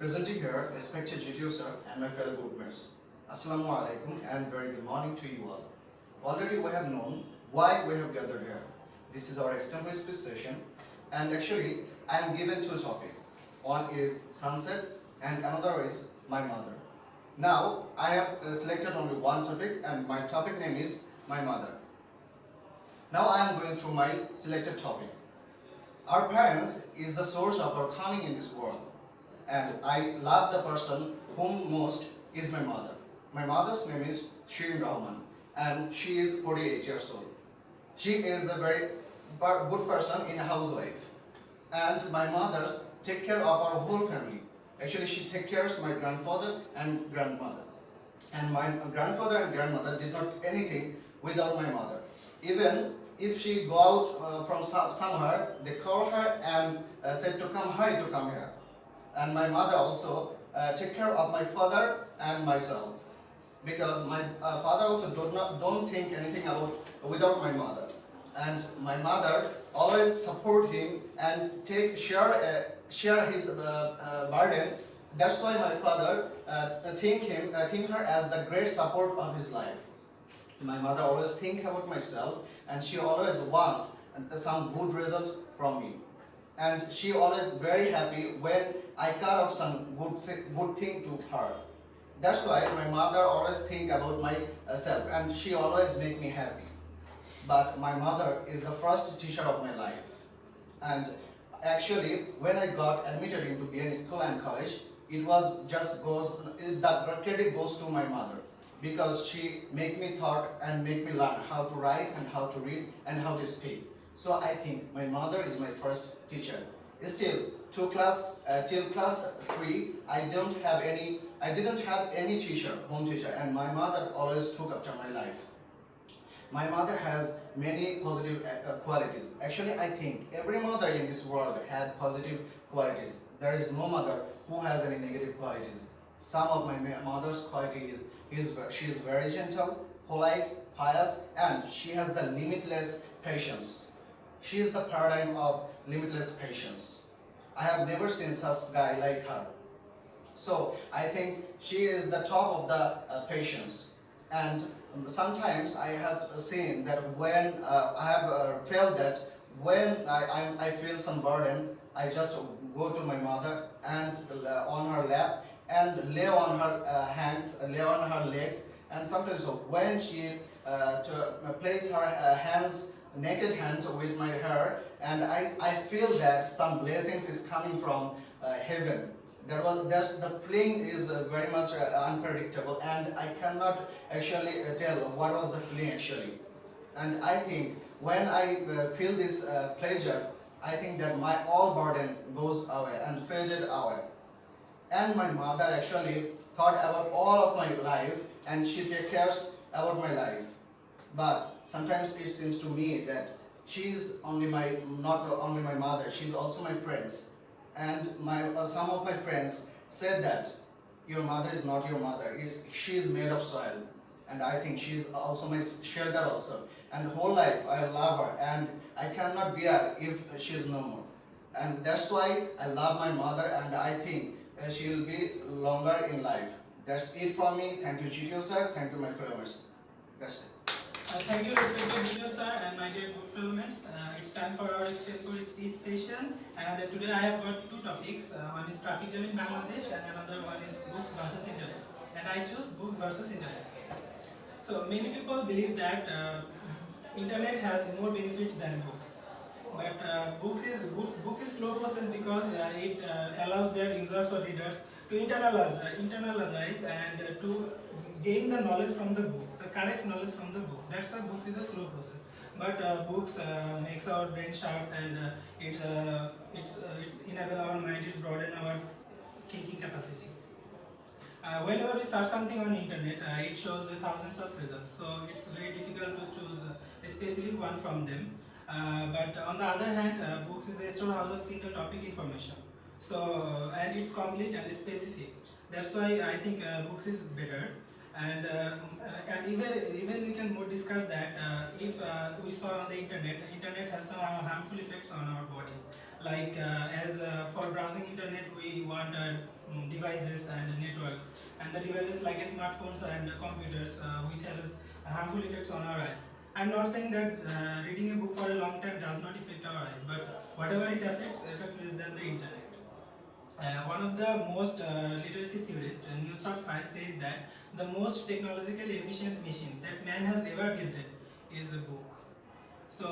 Presenting here, respected GTO sir and my fellow boardmates. Assalamu alaikum and very good morning to you all. Already we have known why we have gathered here. This is our extempore speech session, and actually I am given two topics. One is sunset and another is my mother. Now I have selected only one topic, and my topic name is my mother. Now I am going through my selected topic. Our parents is the source of our coming in this world, and I love the person whom most is my mother. My mother's name is Shirin Rahman, and she is 48 years old. She is a very good person in a housewife, and my mother take care of our whole family. Actually, she takes care of my grandfather and grandmother, and my grandfather and grandmother did not anything without my mother. Even if she go out from somewhere, they call her and said to come here. And my mother also take care of my father and myself, because my father also don't think anything about without my mother, and my mother always support him and share his burden. That's why my father think her as the great support of his life. My mother always think about myself, and she always wants some good result from me. And she always very happy when I cut off some good thing to her. That's why my mother always think about myself, and she always make me happy. But my mother is the first teacher of my life. And actually, when I got admitted into BN school and college, the credit goes to my mother, because she make me thought and make me learn how to write and how to read and how to speak. So I think my mother is my first teacher. Still, till class 3, I didn't have any teacher, home teacher, and my mother always took after my life. My mother has many positive qualities. Actually, I think every mother in this world had positive qualities. There is no mother who has any negative qualities. Some of my mother's quality is she is very gentle, polite, pious, and she has the limitless patience. She is the paradigm of limitless patience. I have never seen such guy like her. So I think she is the top of the patience. And sometimes I have seen that when I have felt that when I feel some burden, I just go to my mother and on her lap and lay on her hands, lay on her legs, and sometimes when she place her naked hands with my hair, and I feel that some blessings is coming from heaven. The feeling is very much unpredictable, and I cannot actually tell what was the feeling actually. And I think when I feel this pleasure, I think that my all burden goes away and faded away. And my mother actually thought about all of my life, and she takes care about my life. But sometimes it seems to me that she is not only my mother, she is also my friends. And some of my friends said that your mother is not your mother, she is made of soil. And I think she is also my shelter also. And whole life I love her, and I cannot bear if she is no more. And that's why I love my mother, and I think she will be longer in life. That's it from me. Thank you, GTO sir. Thank you, my fellows. That's it. Thank you, respected GTO sir and my dear good fellows. It's time for our extempore speech session, and today I have got two topics. One is traffic jam in Bangladesh, and another one is books versus internet. And I choose books versus internet. So many people believe that internet has more benefits than books. But books is slow process, because it allows their users or readers to internalize and to gain the knowledge from the book, the correct knowledge from the book. That's why books is a slow process. But books makes our brain sharp, and it's enable our mind, it's broaden our thinking capacity. Whenever we search something on internet, it shows thousands of results. So it's very difficult to choose a specific one from them. But on the other hand, books is a storehouse of single topic information. So and it's complete and specific. That's why I think books is better. And even we can more discuss that if we saw on the internet has some harmful effects on our bodies. Like as for browsing internet, we want devices and networks, and the devices like smartphones and computers, which has harmful effects on our eyes. I'm not saying that reading a book for a long time does not affect our eyes, but whatever it affects less than the internet. One of the most literacy theorists, Northrop Frye, says that the most technologically efficient machine that man has ever built is a book. So,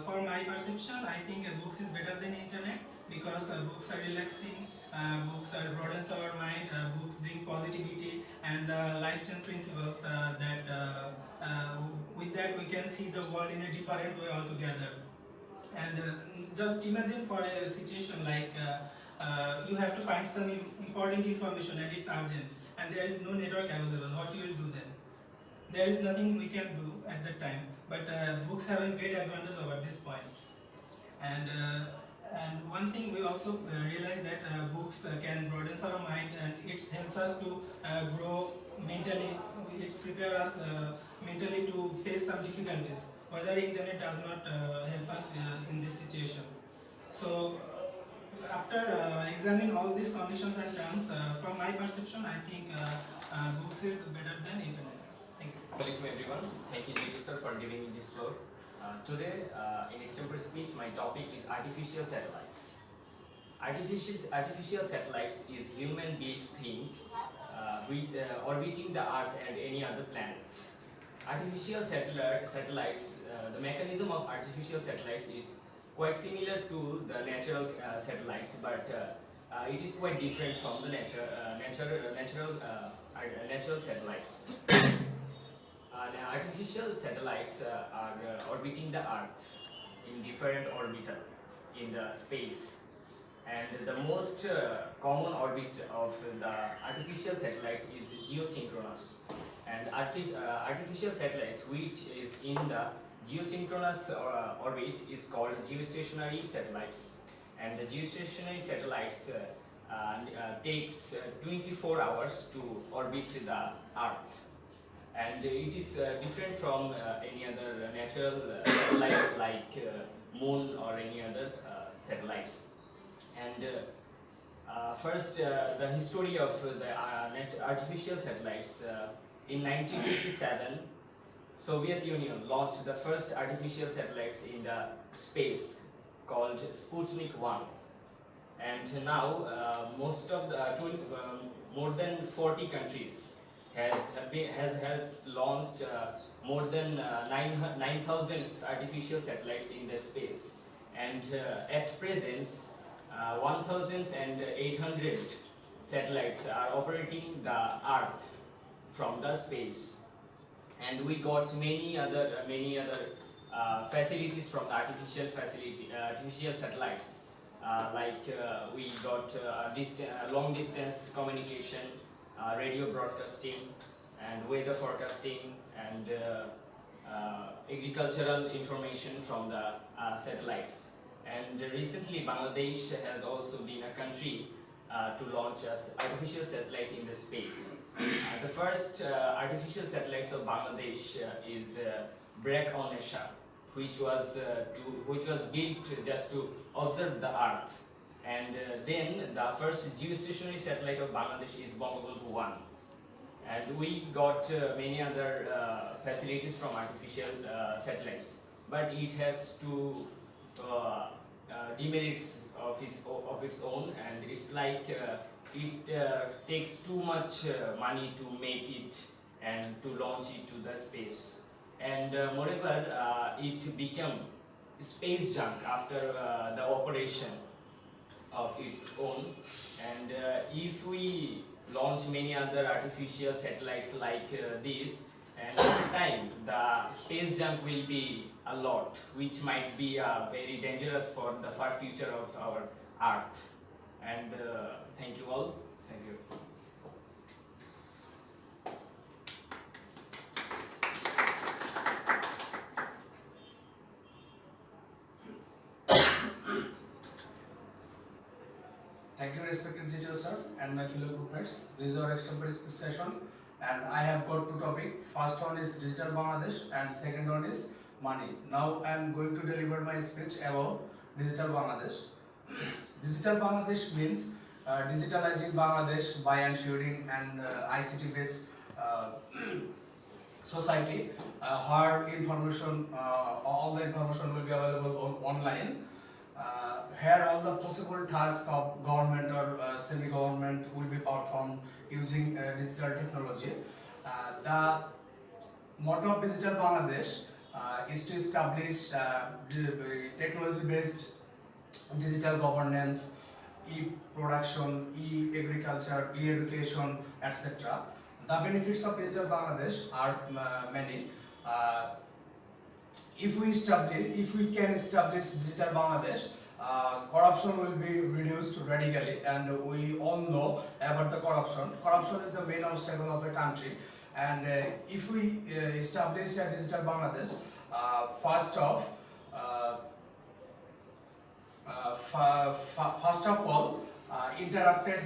for my perception, I think books is better than internet because books are relaxing, books are broadens our mind, books bring positivity and life change principles with that we can see the world in a different way altogether. And just imagine for a situation like you have to find some important information and it's urgent and there is no network available. What you will do then? There is nothing we can do at that time. But books have a great advantage over this point. And one thing we also realize that books can broaden our mind and it helps us to grow mentally. It prepares us mentally to face some difficulties. Whether internet does not help us in this situation. So after examining all these conditions and terms, from my perception, I think books is better than internet. Thank you. Welcome everyone. Thank you, JT sir, for giving me this floor. Today, in extempore speech, my topic is artificial satellites. Artificial satellites is human-built thing which orbiting the Earth and any other planet. Artificial satellites, the mechanism of artificial satellites is quite similar to the natural satellites, but it is quite different from the natural satellites. Artificial satellites are orbiting the Earth in different orbital in the space, and the most common orbit of the artificial satellite is geosynchronous. And artificial satellites which is in the geosynchronous orbit is called geostationary satellites, and the geostationary satellites takes 24 hours to orbit the Earth. And it is different from any other natural satellites like moon or any other satellites. And first, the history of the artificial satellites. In 1957, Soviet Union launched the first artificial satellites in the space called Sputnik 1. And now more than 40 countries has launched more than 9,000 artificial satellites in the space, and at present 1,800 satellites are operating the Earth from the space, and we got many other facilities from the artificial satellites, we got long distance communication, radio broadcasting, and weather forecasting, and agricultural information from the satellites. And recently Bangladesh has also been a country to launch an artificial satellite in the space. The first artificial satellites of Bangladesh is Break-on-Esha, which was built just to observe the Earth. And then the first geostationary satellite of Bangladesh is Bangabandhu 1. And we got many other facilities from artificial satellites, but it has two demerits of its own, and it's like it takes too much money to make it and to launch it to the space. And moreover, it became space junk after the operation of its own. And if we launch many other artificial satellites like this, and over time the space junk will be a lot, which might be very dangerous for the far future of our Earth. And thank you all. Thank you. Thank you, respected CTO sir and my fellow groupmates. This is our extempore speech session, and I have got two topics. First one is Digital Bangladesh and second one is money. Now I am going to deliver my speech about Digital Bangladesh. Digital Bangladesh means digitalizing Bangladesh by ensuring an ICT based society where information, all the information will be available online. Here all the possible tasks of government or semi-government will be performed using digital technology. The motto of Digital Bangladesh is to establish technology-based digital governance, e-production, e-agriculture, e-education, etc. The benefits of Digital Bangladesh are many. Uh, if we can establish Digital Bangladesh, corruption will be reduced radically, and we all know about the corruption. Corruption is the main obstacle of a country, and if we establish a Digital Bangladesh, first of first of all, interrupted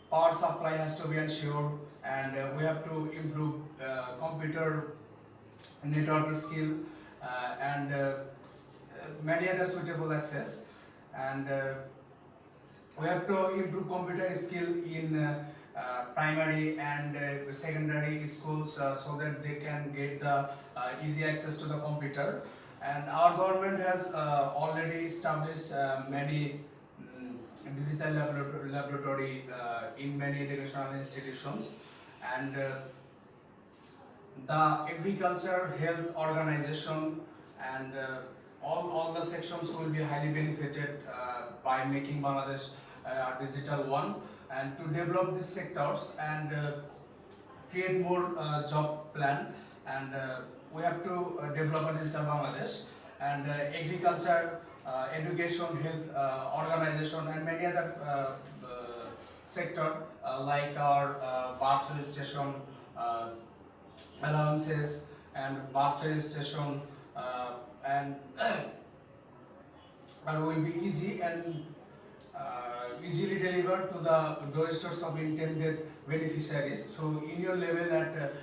power supply has to be ensured, and we have to improve computer network skill and many other suitable access, and we have to improve computer skill in primary and secondary schools so that they can get the easy access to the computer. And our government has already established many digital laboratory in many educational institutions, and the agriculture health organization and all the sections will be highly benefited by making Bangladesh digital one, and to develop these sectors and create more job plan, and we have to develop a digital Bangladesh, and agriculture, education, health organization, and many other sector like our birth registration allowances and birth registration and will be easy and easily delivered to the doorsteps of intended beneficiaries through union level at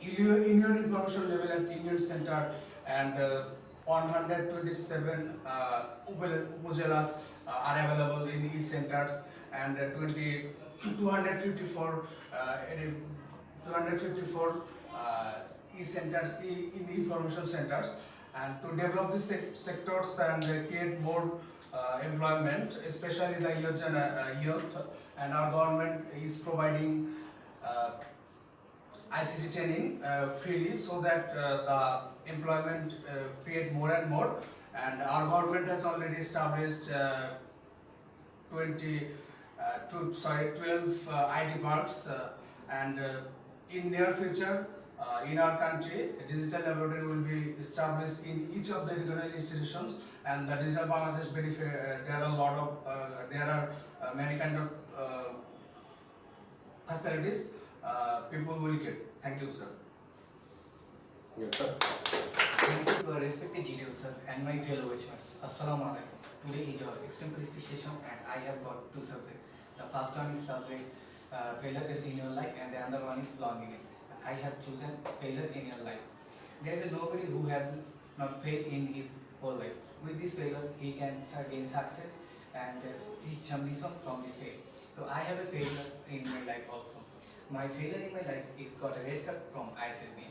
union information level at union center, and 127 upajelas are available in e-centers, and 254 e-centers, in information centers, and to develop these sectors and create more employment, especially the youth, and our government is providing ICT training freely so that the employment create more and more, and our government has already established 12 IT parks, and in near future in our country a digital laboratory will be established in each of the educational institutions, and the Digital Bangladesh benefit, there are a lot of there are many kind of facilities people will get. Thank you, sir. Thank you to our respected GTO sir and my fellow watchers. Assalamu alaikum. Today is our extempore session, and I have got two subjects. The first one is subject failure in your life, and the other one is loneliness. I have chosen failure in your life. There is nobody who have not failed in his whole life. With this failure, he can gain success and teach some lesson from this failure. So I have a failure in my life also. My failure in my life is got a red card from ISSB.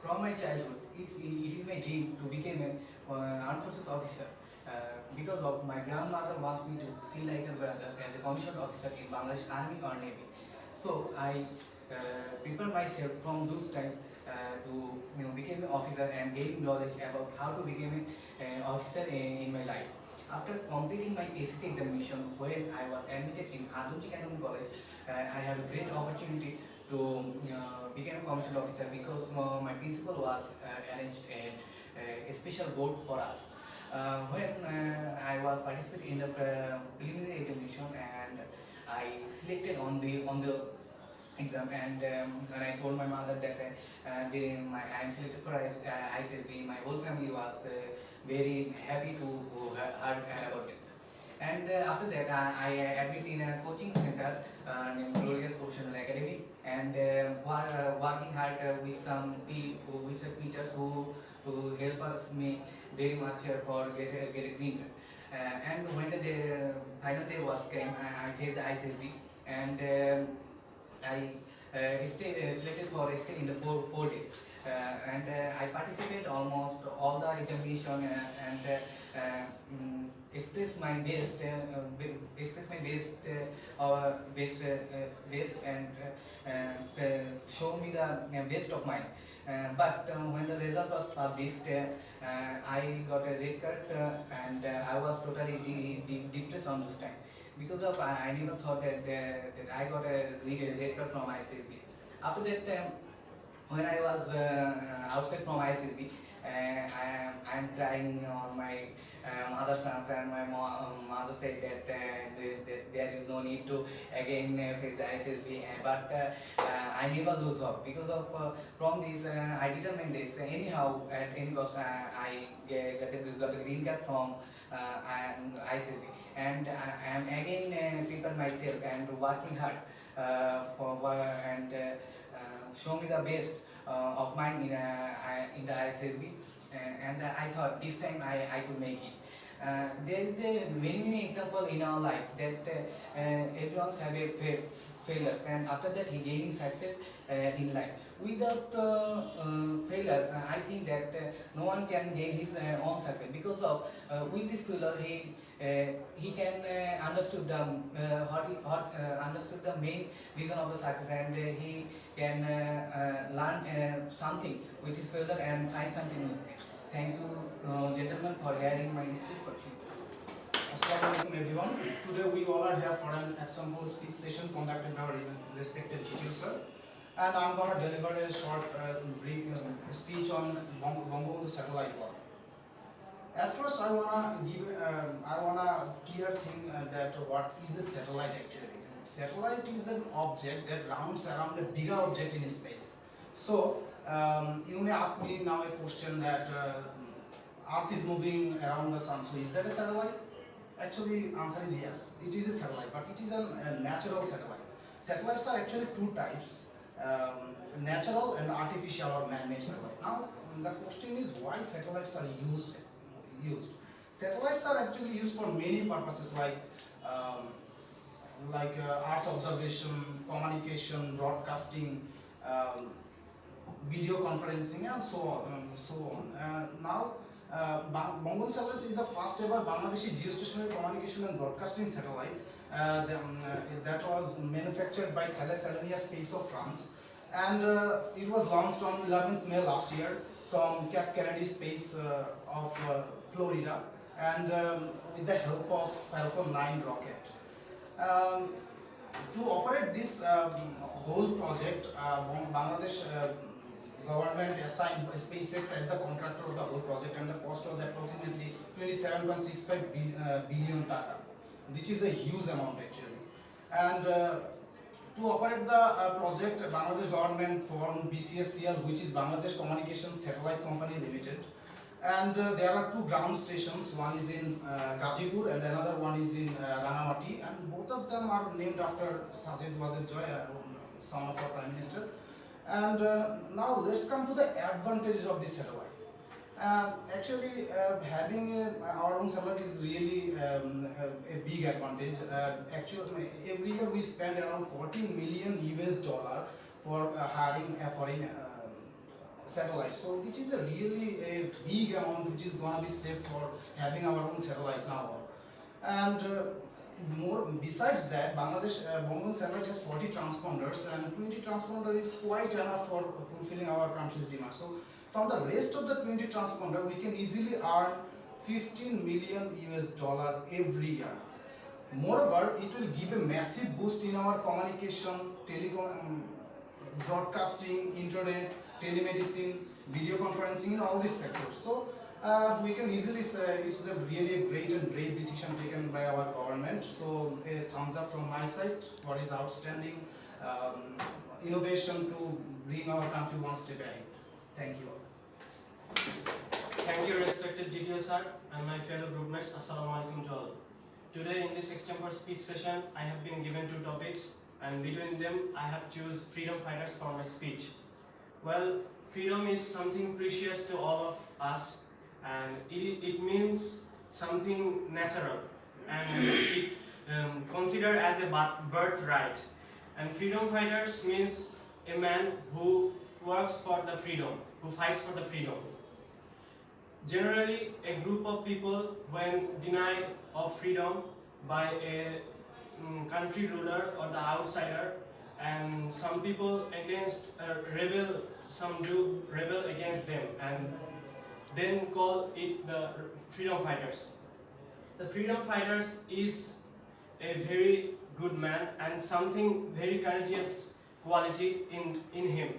From my childhood, it is my dream to become an armed forces officer. Because of my grandmother wants me to see like her brother as a commissioned officer in Bangladesh Army or Navy. So I prepare myself from those time to become an officer and gaining knowledge about how to become an officer in my life. After completing my SSC examination, when I was admitted in Adamji Canton College, I have a great opportunity to become a commissioned officer because my principal was arranged a special board for us. When I was participating in the preliminary examination, and I selected on the exam, and when I told my mother that I am selected for ISSB, my whole family was very happy to heard about it. And after that, I admitted in a coaching center named Glorious Professional Academy, and working hard with some teachers who help helps me very much for get a green card. And when the final day was came, I faced the ISSB, and I selected for stay in the 4 days. And I participated almost all the examination and express my best, express my best and show me the best of mine. But when the result was published, I got a red card and I was totally depressed on this time because of I never thought that I got a red card from ISSB. After that, when I was outside from ISSB, I'm crying on my mother's arms, and my mother said that there is no need to again face the ISSB. But I never lose hope because of from this I determined this anyhow at any cost. I got a green card from ISSB, and I am again prepared myself and working hard and show me the best of mine in the ISSB, and I thought this time I could make it. There is a many example in our life that everyone have a failures, and after that he gaining success in life. Without failure, I think that no one can gain his own success because of with this failure he can understood the understood the main reason of the success, and he can learn something with his failure and find something new. Thank you, gentlemen, for hearing my speech for you. Assalamualaikum everyone. Today we all are here for an example speech session conducted by our respected GTO sir, and I'm gonna deliver a short brief speech on Bangabandhu satellite work. At first, I wanna clear thing that what is a satellite actually. Satellite is an object that rounds around a bigger object in space. So you may ask me now a question that Earth is moving around the sun. So is that a satellite? Actually, answer is yes. It is a satellite, but it is a natural satellite. Satellites are actually two types: natural and artificial or man-made satellite. Now the question is why satellites are used. Satellites are actually used for many purposes like Earth observation, communication, broadcasting, video conferencing, and so on. Now, Bangabandhu satellite is the first ever Bangladeshi geostationary communication and broadcasting satellite that was manufactured by Thales Alenia Space of France, and it was launched on 11th May last year from Cape Kennedy Space of Florida, and with the help of Falcon 9 rocket. To operate this whole project, Bangladesh government assigned SpaceX as the contractor of the whole project, and the cost was approximately 27.65 billion taka, which is a huge amount actually. And to operate the project, Bangladesh government formed BCSCL, which is Bangladesh Communication Satellite Company Limited. And there are two ground stations, one is in Gazipur and another one is in Rangamati, and both of them are named after Sajid Wazir Joy, son of our Prime Minister. And now let's come to the advantages of this satellite. Actually, having our own satellite is really a big advantage. Actually, every year we spend around $14 million for hiring a foreign satellite. So which is a really a big amount which is gonna be saved for having our own satellite now. And more besides that, Bangladesh satellite has 40 transponders, and 20 transponder is quite enough for fulfilling our country's demand. So from the rest of the 20 transponder, we can easily earn $15 million every year. Moreover, it will give a massive boost in our communication, telecom, broadcasting, internet, telemedicine, video conferencing, in all these sectors. So we can easily say it's a really great and brave decision taken by our government. So a thumbs up from my side. What is outstanding innovation to bring our country one step ahead. Thank you all. Thank you, respected GTO sir and my fellow groupmates. Assalamualaikum to all. Today in this extempore speech session, I have been given two topics, and between them I have choose freedom fighters for my speech. Well, freedom is something precious to all of us, and it means something natural, and it considered as a birthright. And freedom fighters means a man who works for the freedom, who fights for the freedom. Generally, a group of people, when denied of freedom by a country ruler or the outsider, and some people against rebel, some do rebel against them, and then call it the freedom fighters. The freedom fighters is a very good man and something very courageous quality in him.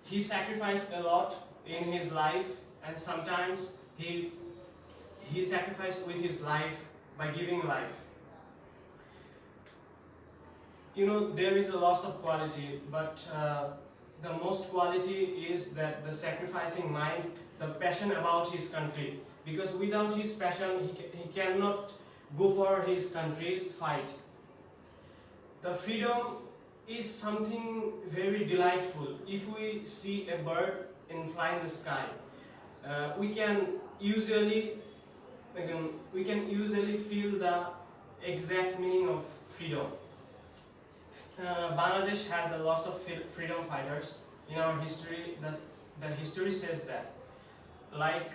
He sacrificed a lot in his life, and sometimes he sacrificed with his life by giving life. You know, there is a loss of quality, but the most quality is that the sacrificing mind, the passion about his country. Because without his passion, he cannot go for his country's fight. The freedom is something very delightful. If we see a bird in flying the sky, we can usually feel the exact meaning of freedom. Bangladesh has a lot of freedom fighters in our history. The history says that, like,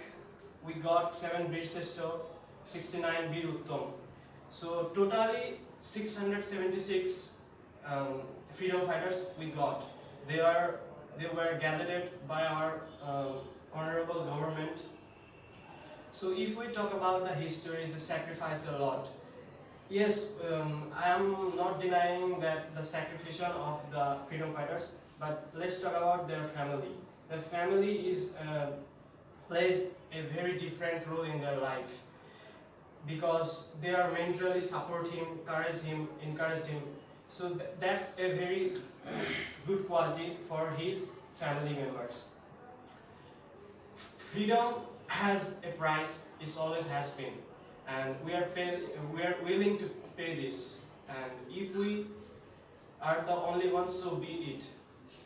we got 7 Bir Shresto, 69 Bir Uttom. So totally 676 freedom fighters we got. They were gazetted by our honorable government. So if we talk about the history, they sacrificed a lot. Yes, I am not denying that the sacrifice of the freedom fighters, but let's talk about their family. Their family plays a very different role in their life, because they are mentally support him, encouraged him. So that's a very good quality for his family members. Freedom has a price, it always has been, and we are willing to pay this. And if we are the only ones, so be it.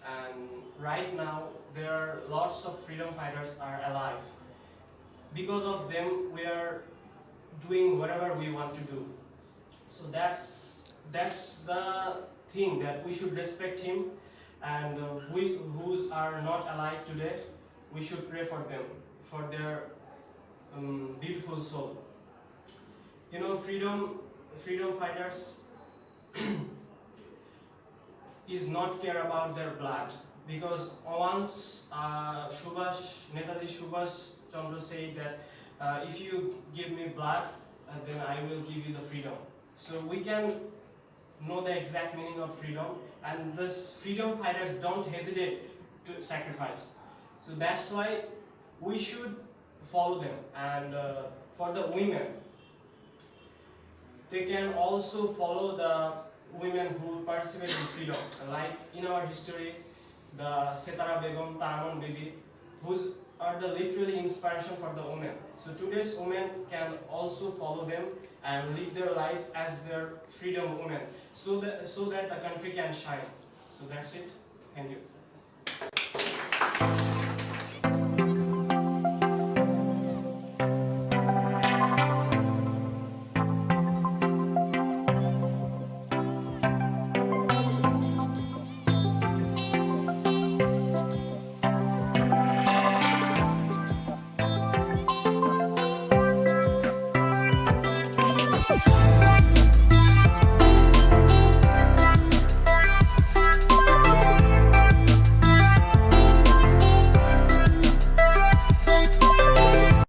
And right now there are lots of freedom fighters are alive. Because of them, we are doing whatever we want to do. So that's the thing, that we should respect him, and we who are not alive today, we should pray for them, for their beautiful soul. You know, freedom fighters is not care about their blood, because once Netaji Subhash Chandra said that if you give me blood, then I will give you the freedom. So we can know the exact meaning of freedom, and these freedom fighters don't hesitate to sacrifice. So that's why we should follow them. And for the women, they can also follow the women who participate in freedom. Like in our history, the Setara Begum, Taraman Bibi, who are the literally inspiration for the women. So today's women can also follow them and live their life as their freedom women, so that the country can shine. So that's it. Thank you.